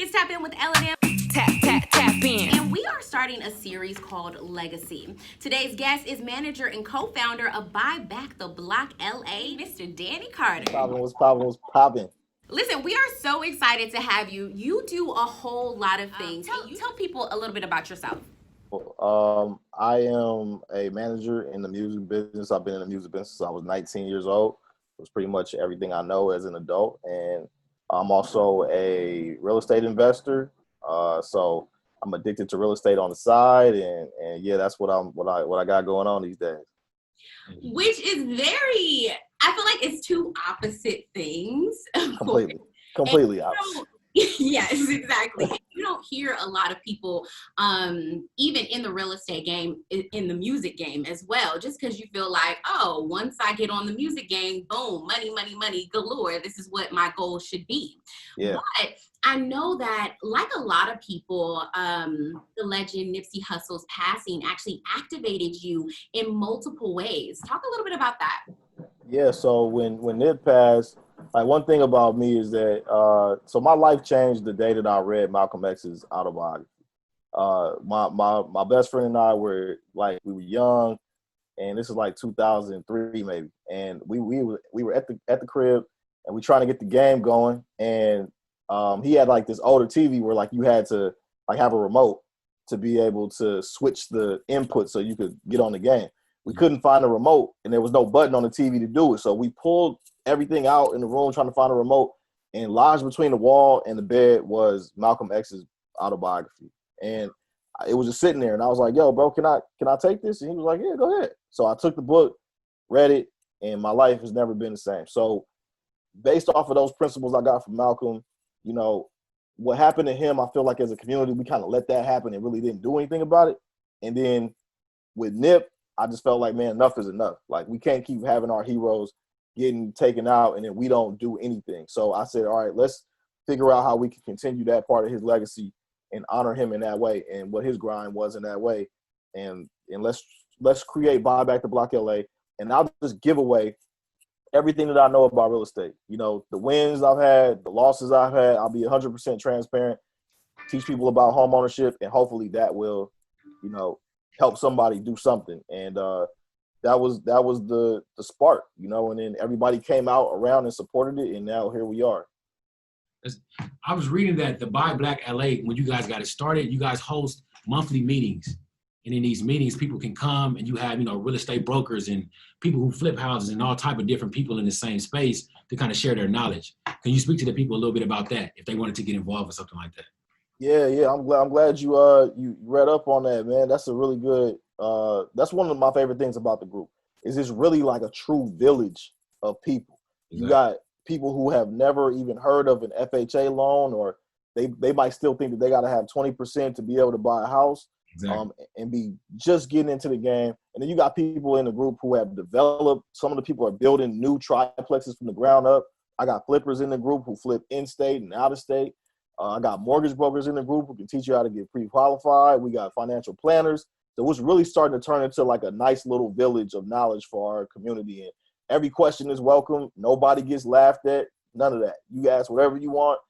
It's Tap In with L&M. Tap in. And we are starting a series called Legacy. Today's guest is manager and co-founder of Buy Back the Block LA, Mr. Danny Carter. What's poppin'? Listen, we are so excited to have you. You do a whole lot of things. Tell people a little bit about yourself. I am a manager in the music business. I've been in the music business since I was 19 years old. It was pretty much everything I know as an adult. And I'm also a real estate investor. So I'm addicted to real estate on the side. And yeah, that's what I got going on these days. Which is very, I feel like it's two opposite things. Completely opposite. Yes, exactly. You don't hear a lot of people, even in the real estate game, in the music game as well, just because you feel like, oh, once I get on the music game, boom, money galore. This is what my goal should be. Yeah. But I know that, like a lot of people, the legend Nipsey Hussle's passing actually activated you in multiple ways. Talk a little bit about that. Yeah, so when Nip passed, like one thing about me is that so my life changed the day that I read Malcolm X's autobiography. My best friend and I were we were young, and this is like 2003 maybe, and we were at the crib, and we trying to get the game going, and he had like this older TV where like you had to like have a remote to be able to switch the input so you could get on the game. We couldn't find a remote, and there was no button on the TV to do it. So we pulled everything out in the room trying to find a remote, and lodged between the wall and the bed was Malcolm X's autobiography. And it was just sitting there, and I was like, yo, bro, can I take this? And he was like, yeah, go ahead. So I took the book, read it, and my life has never been the same. So based off of those principles I got from Malcolm, you know, what happened to him, I feel like as a community, we kind of let that happen and really didn't do anything about it. And then with Nip, I just felt like, man, enough is enough. Like, we can't keep having our heroes getting taken out and then we don't do anything. So I said, all right, let's figure out how we can continue that part of his legacy and honor him in that way and what his grind was in that way. And let's create Buy Back the Block LA. And I'll just give away everything that I know about real estate. You know, the wins I've had, the losses I've had. I'll be 100% transparent, teach people about home ownership, and hopefully that will, you know, help somebody do something. And that was the spark, you know, and then everybody came out around and supported it, and now here we are. I was reading that the Buy Black LA, when you guys got it started, you guys host monthly meetings. And in these meetings, people can come and you have, you know, real estate brokers and people who flip houses and all type of different people in the same space to kind of share their knowledge. Can you speak to the people a little bit about that if they wanted to get involved with something like that? Yeah. I'm glad you read up on that, man. That's a really good. That's one of my favorite things about the group. Is it's really like a true village of people. Exactly. You got people who have never even heard of an FHA loan, or they might still think that they got to have 20% to be able to buy a house. Exactly. And be just getting into the game. And then you got people in the group who have developed. Some of the people are building new triplexes from the ground up. I got flippers in the group who flip in-state and out-of-state. I got mortgage brokers in the group who can teach you how to get pre-qualified. We got financial planners. So it's really starting to turn into like a nice little village of knowledge for our community. And every question is welcome. Nobody gets laughed at. None of that. You ask whatever you want.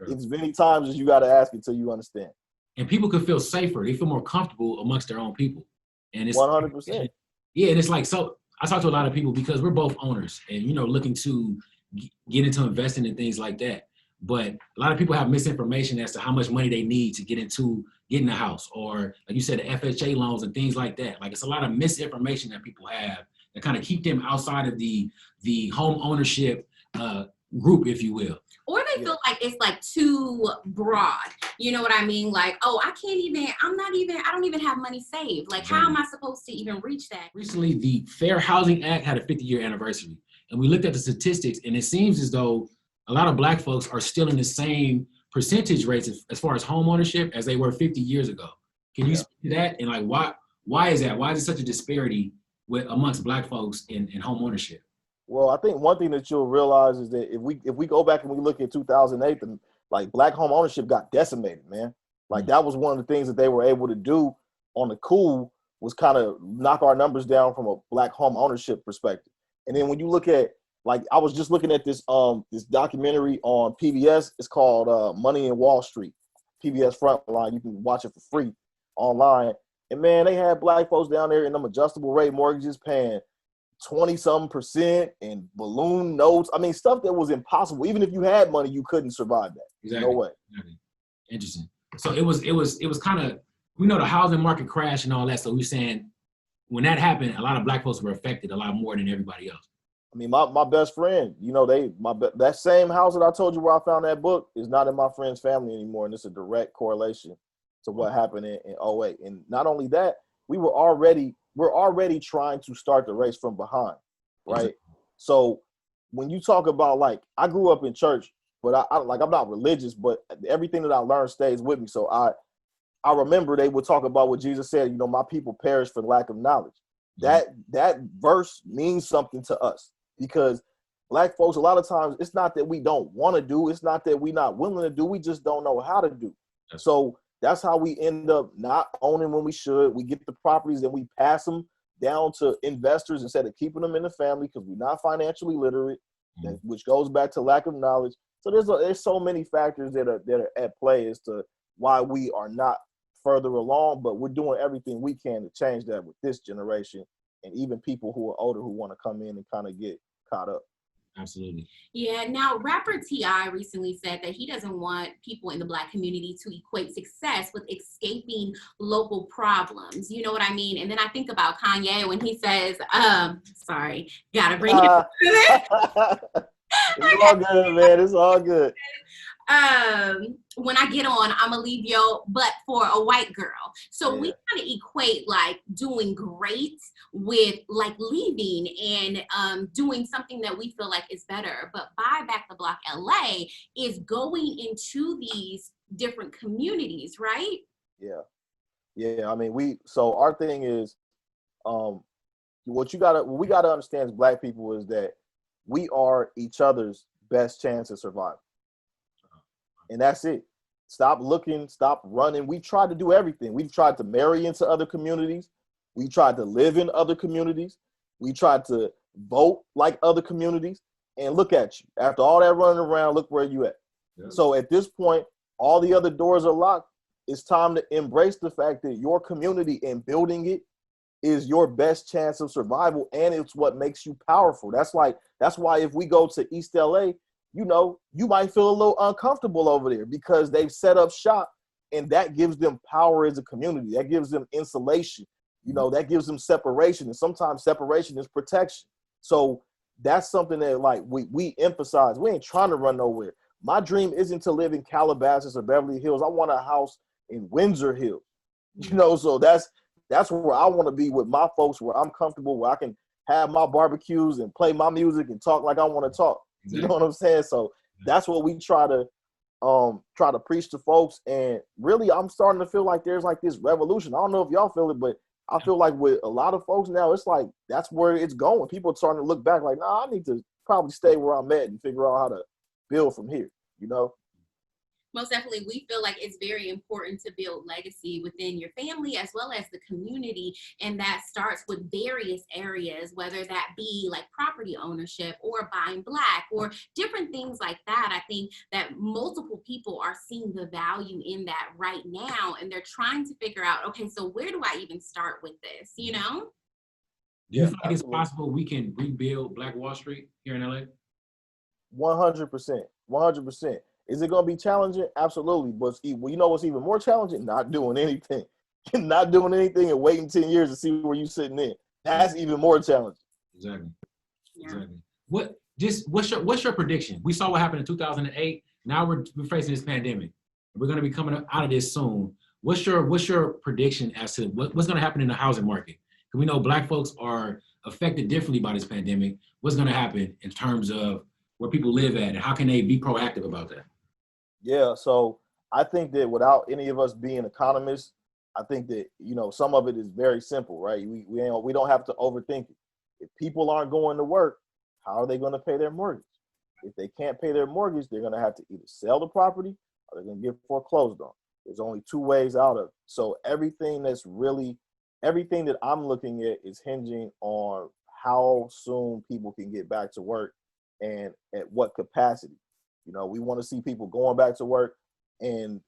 As many times as you got to ask until you understand. And people can feel safer. They feel more comfortable amongst their own people. And it's 100%. Yeah, and it's like, so I talk to a lot of people because we're both owners and, you know, looking to get into investing and things like that. But a lot of people have misinformation as to how much money they need to get into getting a house, or like you said, the FHA loans and things like that. Like, it's a lot of misinformation that people have that kind of keep them outside of the home ownership group, if you will. Or they feel like it's like too broad. You know what I mean? Like, oh, I don't even have money saved. Like, how am I supposed to even reach that? Recently, the Fair Housing Act had a 50-year anniversary. And we looked at the statistics, and it seems as though a lot of Black folks are still in the same percentage rates as far as home ownership as they were 50 years ago. Can you speak to that? And like, why is that? Why is there such a disparity amongst Black folks in home ownership? Well, I think one thing that you'll realize is that if we go back and we look at 2008, then like Black home ownership got decimated, man. Like that was one of the things that they were able to do on the cool, was kind of knock our numbers down from a Black home ownership perspective. And then when you look at like I was just looking at this documentary on PBS. It's called Money in Wall Street. PBS Frontline. You can watch it for free online. And man, they had black folks down there in them adjustable rate mortgages paying 20-something% and balloon notes. I mean, stuff that was impossible. Even if you had money, you couldn't survive that. Exactly. No way. Exactly. Interesting. So it was kind of, we know the housing market crashed and all that. So we're saying when that happened, a lot of black folks were affected a lot more than everybody else. I mean, my best friend, you know, that same house that I told you where I found that book is not in my friend's family anymore, and it's a direct correlation to what happened in 08. And not only that, we're already trying to start the race from behind, right? Exactly. So when you talk about, like, I grew up in church, but I'm not religious, but everything that I learned stays with me. So I remember they would talk about what Jesus said, you know, my people perish for lack of knowledge. That verse means something to us. Because black folks, a lot of times, it's not that we don't want to do, it's not that we're not willing to do, we just don't know how to do. So that's how we end up not owning when we should. We get the properties and we pass them down to investors instead of keeping them in the family because we're not financially literate, which goes back to lack of knowledge. So there's so many factors that are at play as to why we are not further along, but we're doing everything we can to change that with this generation and even people who are older who want to come in and kind of get caught up. Absolutely. Yeah. Now, rapper T.I. recently said that he doesn't want people in the Black community to equate success with escaping local problems. You know what I mean? And then I think about Kanye when he says, sorry, gotta bring it up. It's all good, man. It's all good. When I get on, I'm gonna leave your butt for a white girl. So we kind of equate like doing great with like leaving and doing something that we feel like is better. But Buy Back the Block LA is going into these different communities, right? Yeah. I mean, so our thing is, what we gotta understand as Black people is that we are each other's best chance of survival. And that's it. Stop looking, stop running. We tried to do everything. We've tried to marry into other communities. We tried to live in other communities. We tried to vote like other communities. And look at you. After all that running around, look where you at. Yeah. So at this point, all the other doors are locked. It's time to embrace the fact that your community and building it is your best chance of survival. And it's what makes you powerful. That's why if we go to East LA, you know, you might feel a little uncomfortable over there because they've set up shop and that gives them power as a community. That gives them insulation. You know, that gives them separation. And sometimes separation is protection. So that's something that like we emphasize. We ain't trying to run nowhere. My dream isn't to live in Calabasas or Beverly Hills. I want a house in Windsor Hills. You know, so that's where I want to be with my folks, where I'm comfortable, where I can have my barbecues and play my music and talk like I want to talk. You know what I'm saying? So that's what we try to preach to folks. And really, I'm starting to feel like there's like this revolution. I don't know if y'all feel it, but I feel like with a lot of folks now, it's like that's where it's going. People are starting to look back like, nah, I need to probably stay where I'm at and figure out how to build from here, you know? Most definitely, we feel like it's very important to build legacy within your family as well as the community. And that starts with various areas, whether that be like property ownership or buying Black or different things like that. I think that multiple people are seeing the value in that right now. And they're trying to figure out, okay, so where do I even start with this, you know? Do you feel like it's possible we can rebuild Black Wall Street here in LA? 100%. 100%. Is it going to be challenging? Absolutely. But you know what's even more challenging? Not doing anything. Not doing anything and waiting 10 years to see where you're sitting in. That's even more challenging. Exactly. Yeah. Exactly. What's your prediction? We saw what happened in 2008. Now we're facing this pandemic. We're going to be coming out of this soon. What's your prediction as to what's going to happen in the housing market? Because we know Black folks are affected differently by this pandemic. What's going to happen in terms of where people live at and how can they be proactive about that? Yeah, so I think that without any of us being economists, I think that, you know, some of it is very simple, right? We don't have to overthink it. If people aren't going to work, how are they going to pay their mortgage? If they can't pay their mortgage, they're going to have to either sell the property or they're going to get foreclosed on. There's only two ways out of it. So everything that I'm looking at is hinging on how soon people can get back to work and at what capacity. You know, we want to see people going back to work and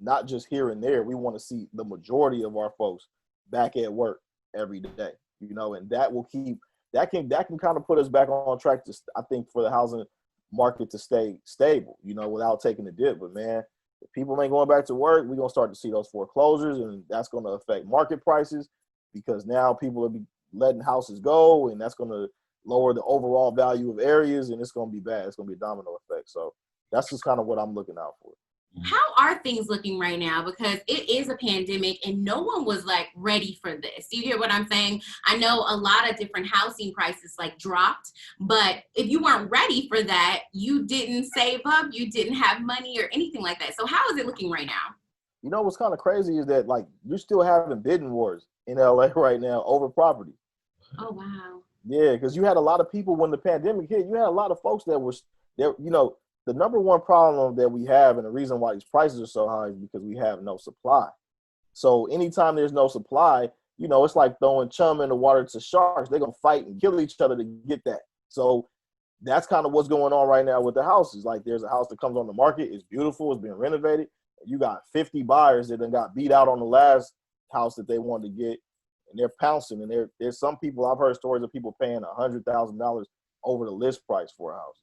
not just here and there. We want to see the majority of our folks back at work every day, you know, and that will keep, that can kind of put us back on track to, I think, for the housing market to stay stable, you know, without taking a dip. But man, if people ain't going back to work, we're going to start to see those foreclosures, and that's going to affect market prices because now people will be letting houses go, and that's going to lower the overall value of areas, and it's going to be bad. It's going to be a domino effect. So that's just kind of what I'm looking out for. How are things looking right now? Because it is a pandemic and no one was like ready for this. You get what I'm saying? I know a lot of different housing prices like dropped, but if you weren't ready for that, you didn't save up, you didn't have money or anything like that. So how is it looking right now? You know, what's kind of crazy is that like you're still having bidding wars in LA right now over property. Oh, wow. Yeah, because you had a lot of people when the pandemic hit, you had a lot of folks that were there, you know. The number one problem that we have, and the reason why these prices are so high, is because we have no supply. So anytime there's no supply, you know, it's like throwing chum in the water to sharks. They're going to fight and kill each other to get that. So that's kind of what's going on right now with the houses. Like there's a house that comes on the market. It's beautiful. It's being renovated. You got 50 buyers that then got beat out on the last house that they wanted to get, and they're pouncing. And there's some people, I've heard stories of people paying $100,000 over the list price for a house.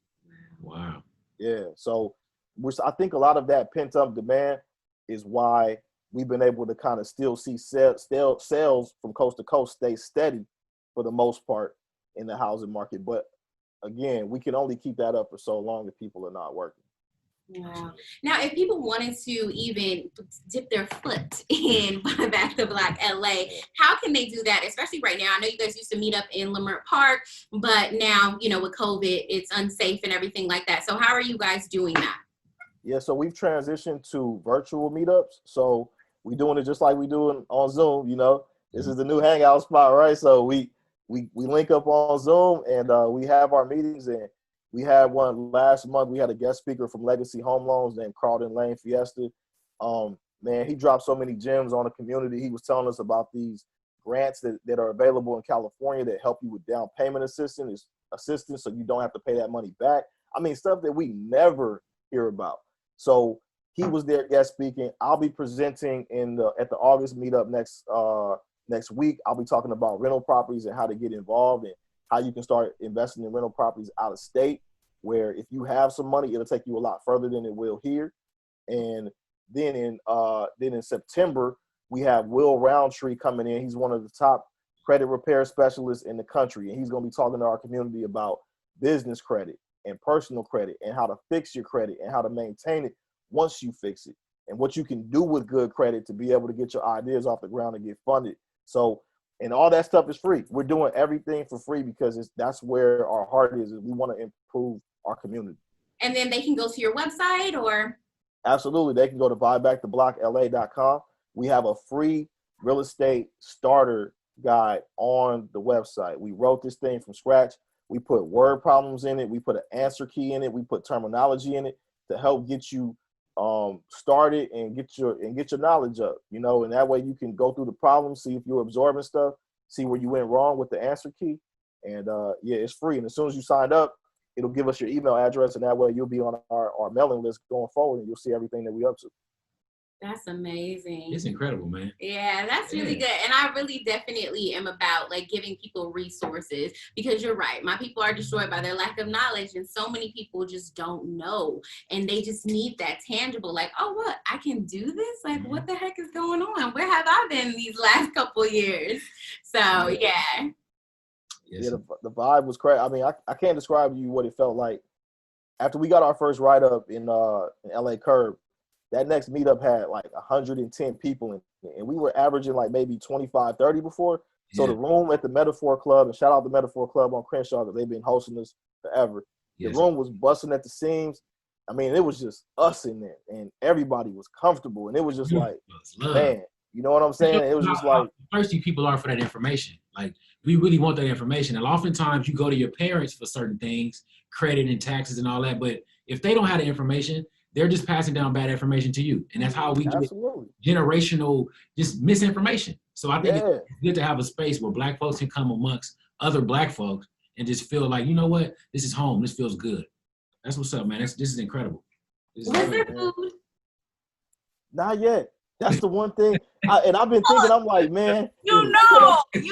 Wow. Yeah, so I think a lot of that pent-up demand is why we've been able to kind of still see sales from coast to coast stay steady for the most part in the housing market. But again, we can only keep that up for so long if people are not working. Wow. Now, if people wanted to even dip their foot in Back to Black LA, how can they do that? Especially right now, I know you guys used to meet up in Leimert Park, but now, you know, with COVID, it's unsafe and everything like that. So how are you guys doing that? Yeah, so we've transitioned to virtual meetups. So we're doing it just like we do on Zoom. You know, this is the new hangout spot, right? So we link up on Zoom, and we have our meetings. And we had one last month. We had a guest speaker from Legacy Home Loans named Carlton Lane Fiesta. Man, he dropped so many gems on the community. He was telling us about these grants that are available in California that help you with down payment assistance, so you don't have to pay that money back. I mean, stuff that we never hear about. So he was there guest speaking. I'll be presenting at the August meetup next week. I'll be talking about rental properties and how to get involved and how you can start investing in rental properties out of state, where if you have some money, it'll take you a lot further than it will here. And then in September, we have Will Roundtree coming in. He's one of the top credit repair specialists in the country, and he's going to be talking to our community about business credit and personal credit and how to fix your credit and how to maintain it once you fix it, and what you can do with good credit to be able to get your ideas off the ground and get funded. So, and all that stuff is free. We're doing everything for free because that's where our heart is we want to improve our community. And then they can go to your website or? Absolutely. They can go to buybacktheblockla.com. We have a free real estate starter guide on the website. We wrote this thing from scratch. We put word problems in it. We put an answer key in it. We put terminology in it to help get you started and get your knowledge up, you know, and that way you can go through the problems, see if you're absorbing stuff, see where you went wrong with the answer key. And yeah, it's free. And as soon as you signed up, it'll give us your email address, and that way you'll be on our mailing list going forward, and you'll see everything that we up to. That's amazing. It's incredible, man. Yeah, that's really good. And I really definitely am about like giving people resources, because you're right. My people are destroyed by their lack of knowledge, and so many people just don't know, and they just need that tangible, like, oh, what, I can do this? Like, what the heck is going on? Where have I been these last couple years? So yeah. Yeah, the vibe was crazy. I mean, I can't describe to you what it felt like after we got our first write-up in LA Curb. That next meetup had like 110 people in it, and we were averaging like maybe 25, 30 before. So the room at the Metaphor Club, and shout out the Metaphor Club on Crenshaw, because they've been hosting us forever. The room was busting at the seams. I mean, it was just us in there, and everybody was comfortable, and it was just like, man, you know what I'm saying? It was just like, thirsty people are for that information. Like, we really want that information. And oftentimes you go to your parents for certain things, credit and taxes and all that, but if they don't have the information, they're just passing down bad information to you. And that's how we get generational just misinformation. So I think it's good to have a space where Black folks can come amongst other Black folks and just feel like, you know what, this is home. This feels good. That's what's up, man. This is incredible. This is Was there incredible. food? Not yet. That's the one thing. And I've been thinking, I'm like, man. You know. Dang.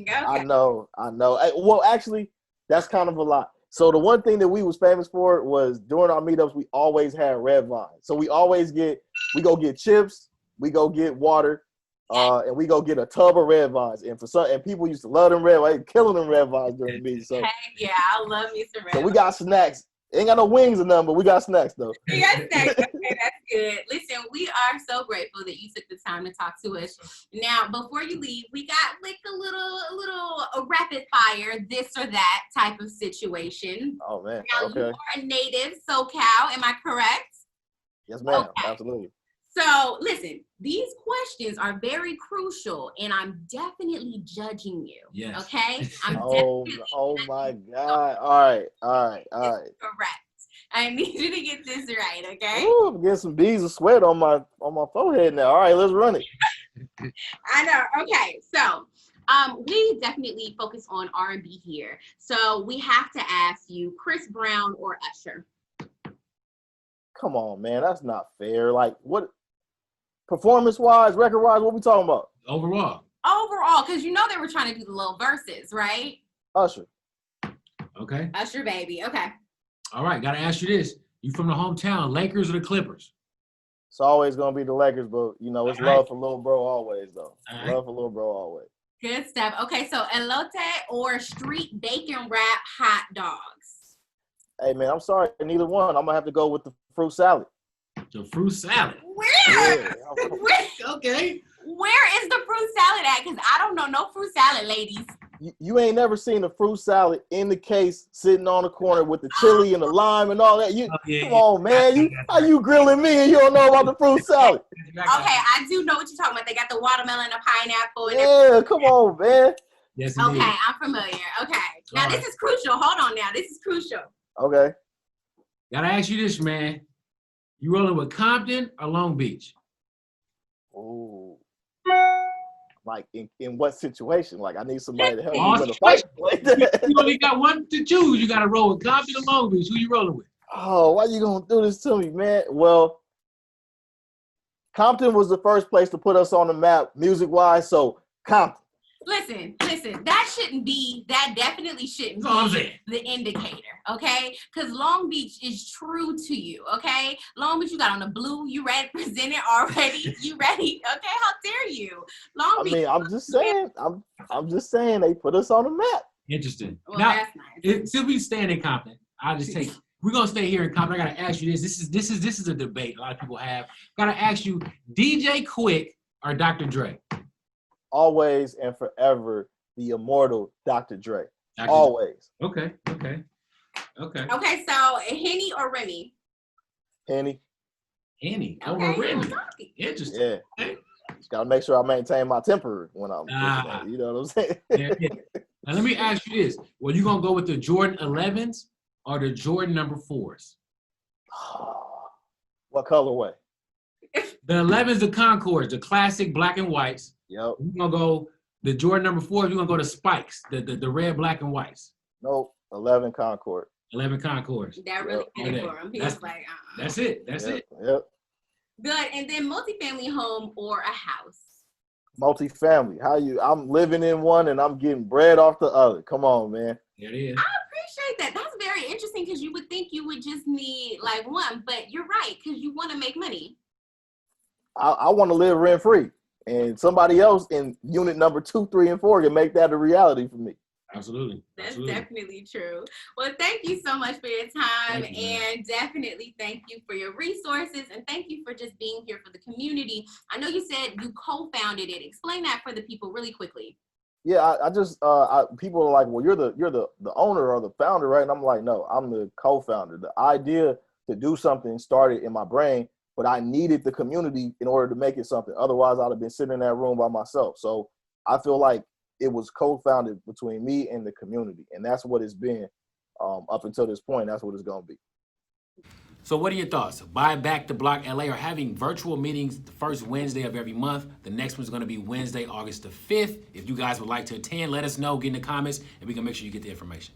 Okay. I know. Well, actually, that's kind of a lot. So the one thing that we was famous for was during our meetups, we always had red vine. So we go get chips, we go get water, and we go get a tub of red vines. And people used to love them red vines, killing them red vines during the meeting. So Heck yeah, I love me some red. so we got snacks. Ain't got no wings or nothing, but we got snacks though. We got snacks. Okay, that's good. Listen, we are so grateful that you took the time to talk to us. Now, before you leave, we got like a rapid fire, this or that type of situation. Oh man. Now, Okay. you are a native SoCal, am I correct? Yes, ma'am. Okay. Absolutely. So, listen, these questions are very crucial, and I'm definitely judging you. Yes. Okay? I'm Oh definitely my God. All right. correct. I need you to get this right, okay? Ooh, I'm getting some beads of sweat on my forehead now. All right, let's run it. I know. Okay, so we definitely focus on R&B here. So we have to ask you, Chris Brown or Usher? Come on, man. That's not fair. Like, what performance-wise, record-wise, what we talking about? Overall. Overall, because you know they were trying to do the little verses, right? Usher. Okay. Usher, baby. Okay. All right. Got to ask you this. You from the hometown, Lakers or the Clippers? It's always gonna be the Lakers, but you know, it's All right. love for little bro always, though. All right. Love for little bro always. Good stuff. Okay, so elote or street bacon wrap hot dogs? Hey man, I'm sorry, neither one. I'm gonna have to go with the fruit salad. The fruit salad. Where? Yeah. Okay. Where is the fruit salad at? Because I don't know no fruit salad, ladies. You ain't never seen a fruit salad in the case sitting on the corner with the chili and the lime and all that. Come on, man. How you grilling me and you don't know about the fruit salad? Okay, I do know what you're talking about. They got the watermelon, the pineapple, and Yeah, come on, man. Yes, okay, indeed. I'm familiar. Okay. Now All this right. is crucial. Hold on now. This is crucial. Okay. Gotta ask you this, man. You rolling with Compton or Long Beach? Ooh. Like in what situation? Like I need somebody to help All me in a fight. You only got one to choose. You gotta roll with Compton or Long Beach. Who you rolling with? Oh, why you gonna do this to me, man? Well, Compton was the first place to put us on the map music-wise, so Compton. Listen. That definitely shouldn't That's all I'm be saying. the indicator, okay? Because Long Beach is true to you, okay? Long Beach, you got on the blue. You ready? Presented already. You ready? Okay? How dare you? Long I Beach. mean, I'm just saying they put us on the map. Interesting. Well, Now, that's nice. since we stand in Compton, I'll just take. We're gonna stay here in Compton. I gotta ask you this. This is a debate a lot of people have. Gotta ask you, DJ Quick or Dr. Dre? Always and forever, the immortal Dr. Dre. Dr. Always. Okay. Okay, so Henny or Remy? Henny. Henny Okay, over Remy. talking. Interesting. Yeah. Okay. Just gotta make sure I maintain my temper when I'm Ah. drinking that, you know what I'm saying? Yeah. Now let me ask you this. Well, you gonna go with the Jordan 11s or the Jordan number 4s? What colorway? The 11s, the Concords, the classic black and whites. Yep. We're gonna go the Jordan number 4s. We're gonna go to Spikes, the red, black, and whites. Nope. 11 Concord. 11 Concords. That really Yep. did it for him. He That's- was like, That's it. That's Yep. it. Yep. Good. And then multifamily home or a house? Multifamily. I'm living in one and I'm getting bread off the other. Come on, man. There it is. I appreciate that. That's very interesting because you would think you would just need like one, but you're right because you want to make money. I want to live rent free, and somebody else in unit number 2, 3, and 4 can make that a reality for me. Absolutely. That's Absolutely. definitely true. Well, thank you so much for your time, Thank you, man. and definitely thank you for your resources, and thank you for just being here for the community. I know you said you co-founded it. Explain that for the people really quickly. Yeah, I just people are like, well, you're the owner or the founder, right? And I'm like, no, I'm the co-founder. The idea to do something started in my brain, but I needed the community in order to make it something. Otherwise, I'd have been sitting in that room by myself. So I feel like it was co-founded between me and the community, and that's what it's been up until this point. That's what it's gonna be. So what are your thoughts? Buy Back the Block LA are having virtual meetings the first Wednesday of every month. The next one's going to be Wednesday, August the 5th. If you guys would like to attend, let us know, get in the comments, and we can make sure you get the information.